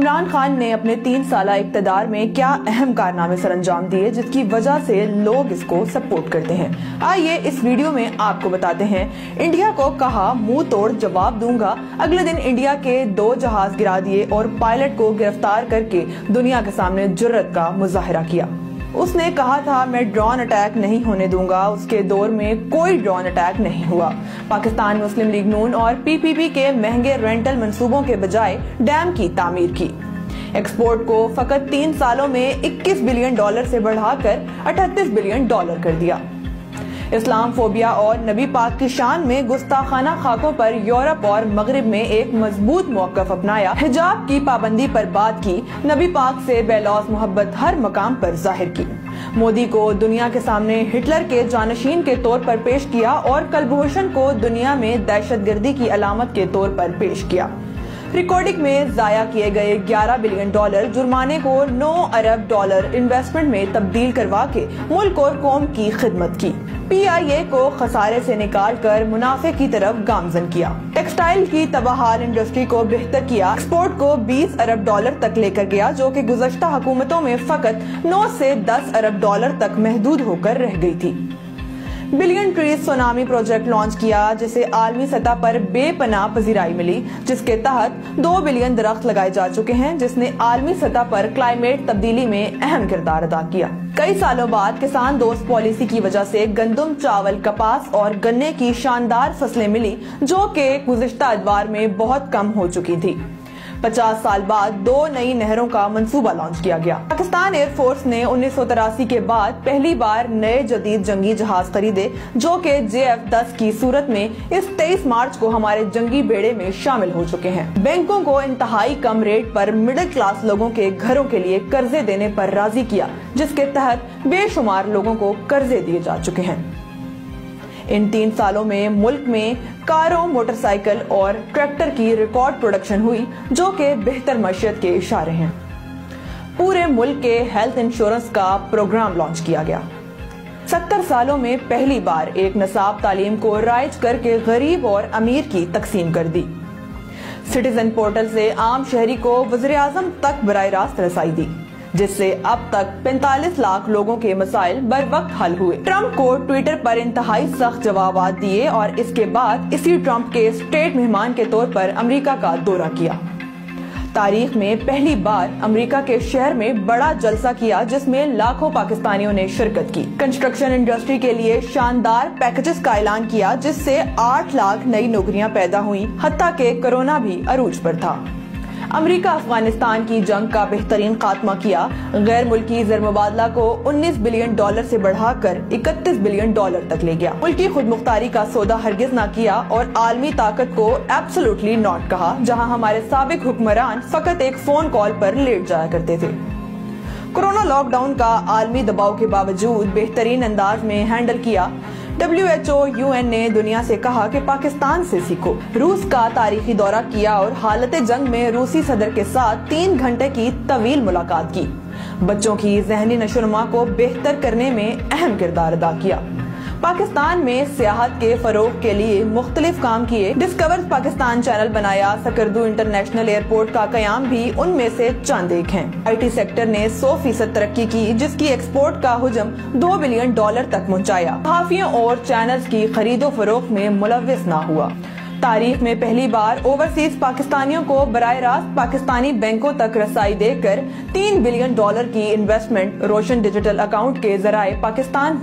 عمران خان نے اپنے 3 سالہ اقتدار میں کیا اہم کارنامے سر انجام دیے جس کی وجہ سے لوگ اس کو سپورٹ کرتے ہیں؟ آئیے اس ویڈیو میں آپ کو بتاتے ہیں۔ انڈیا کو کہا منہ توڑ جواب دوں گا، اگلے دن انڈیا کے 2 جہاز گرا دیے اور پائلٹ کو گرفتار کر کے دنیا کے سامنے جرأت کا مظاہرہ کیا۔ اس نے کہا تھا میں ڈرون اٹیک نہیں ہونے دوں گا، اس کے دور میں کوئی ڈرون اٹیک نہیں ہوا۔ پاکستان مسلم لیگ نون اور پی پی پی کے مہنگے رینٹل منصوبوں کے بجائے ڈیم کی تعمیر کی۔ ایکسپورٹ کو فقط 3 سالوں میں $21 بلین سے بڑھا کر $38 بلین کر دیا۔ اسلام فوبیا اور نبی پاک کی شان میں گستاخانہ خاکوں پر یورپ اور مغرب میں ایک مضبوط موقف اپنایا، حجاب کی پابندی پر بات کی، نبی پاک سے بے لوث محبت ہر مقام پر ظاہر کی۔ مودی کو دنیا کے سامنے ہٹلر کے جانشین کے طور پر پیش کیا اور کلبھوشن کو دنیا میں دہشت گردی کی علامت کے طور پر پیش کیا۔ ریکارڈنگ میں ضائع کیے گئے $11 بلین جرمانے کو $9 ارب انویسٹمنٹ میں تبدیل کروا کے ملک اور قوم کی خدمت کی۔ پی آئی اے کو خسارے سے نکال کر منافع کی طرف گامزن کیا۔ ٹیکسٹائل کی تباہال انڈسٹری کو بہتر کیا، ایکسپورٹ کو $20 ارب تک لے کر گیا جو کہ گزشتہ حکومتوں میں فقط 9 سے $10 ارب تک محدود ہو کر رہ گئی تھی۔ Billion trees tsunami project launch کیا جسے عالمی سطح پر بے پناہ پذیرائی ملی، جس کے تحت 2 بلین درخت لگائے جا چکے ہیں، جس نے عالمی سطح پر کلائمیٹ تبدیلی میں اہم کردار ادا کیا۔ کئی سالوں بعد کسان دوست پالیسی کی وجہ سے گندم، چاول، کپاس اور گنے کی شاندار فصلیں ملی جو کہ گزشتہ ادوار میں بہت کم ہو چکی تھی۔ 50 سال بعد 2 نئی نہروں کا منصوبہ لانچ کیا گیا۔ پاکستان ایئر فورس نے 1983 کے بعد پہلی بار نئے جدید جنگی جہاز خریدے جو کہ JF-10 کی صورت میں اس 23 مارچ کو ہمارے جنگی بیڑے میں شامل ہو چکے ہیں۔ بینکوں کو انتہائی کم ریٹ پر مڈل کلاس لوگوں کے گھروں کے لیے قرضے دینے پر راضی کیا، جس کے تحت بے شمار لوگوں کو قرضے دیے جا چکے ہیں۔ ان 3 سالوں میں ملک میں کاروں، موٹر سائیکل اور ٹریکٹر کی ریکارڈ پروڈکشن ہوئی جو کہ بہتر معیشت کے اشارے ہیں۔ پورے ملک کے ہیلتھ انشورنس کا پروگرام لانچ کیا گیا۔ 70 سالوں میں پہلی بار ایک نصاب تعلیم کو رائج کر کے غریب اور امیر کی تقسیم کر دی۔ سٹیزن پورٹل سے عام شہری کو وزیر اعظم تک براہ راست رسائی دی، جس سے اب تک 45 لاکھ لوگوں کے مسائل بر وقت حل ہوئے۔ ٹرمپ کو ٹویٹر پر انتہائی سخت جوابات دیے اور اس کے بعد اسی ٹرمپ کے اسٹیٹ مہمان کے طور پر امریکہ کا دورہ کیا۔ تاریخ میں پہلی بار امریکہ کے شہر میں بڑا جلسہ کیا جس میں لاکھوں پاکستانیوں نے شرکت کی۔ کنسٹرکشن انڈسٹری کے لیے شاندار پیکجز کا اعلان کیا جس سے 8 لاکھ نئی نوکریاں پیدا ہوئیں، حتیٰ کہ کورونا بھی عروج پر تھا۔ امریکہ افغانستان کی جنگ کا بہترین خاتمہ کیا، غیر ملکی زر مبادلہ کو $19 بلین سے بڑھا کر $31 بلین تک لے گیا۔ ملکی خود مختاری کا سودا ہرگز نہ کیا اور عالمی طاقت کو ایبسولوٹلی ناٹ کہا، جہاں ہمارے سابق حکمران فقط ایک فون کال پر لیٹ جایا کرتے تھے۔ کورونا لاک ڈاؤن کا عالمی دباؤ کے باوجود بہترین انداز میں ہینڈل کیا۔ WHO UN نے دنیا سے کہا کہ پاکستان سے سیکھو۔ روس کا تاریخی دورہ کیا اور حالت جنگ میں روسی صدر کے ساتھ 3 گھنٹے کی طویل ملاقات کی۔ بچوں کی ذہنی نشوونما کو بہتر کرنے میں اہم کردار ادا کیا۔ پاکستان میں سیاحت کے فروغ کے لیے مختلف کام کیے۔ ڈسکور پاکستان چینل بنایا، سکردو انٹرنیشنل ایئرپورٹ کا قیام بھی ان میں سے چند ایک ہیں۔ IT سیکٹر نے 100% ترقی کی جس کی ایکسپورٹ کا حجم $2 بلین تک پہنچایا۔ صحافیوں اور چینلز کی خرید و فروخت میں ملوث نہ ہوا۔ تاریخ میں پہلی بار اوورسیز پاکستانیوں کو براہ راست پاکستانی بینکوں تک رسائی دے کر $3 بلین کی انویسٹمنٹ روشن ڈیجیٹل اکاؤنٹ کے ذرائع پاکستان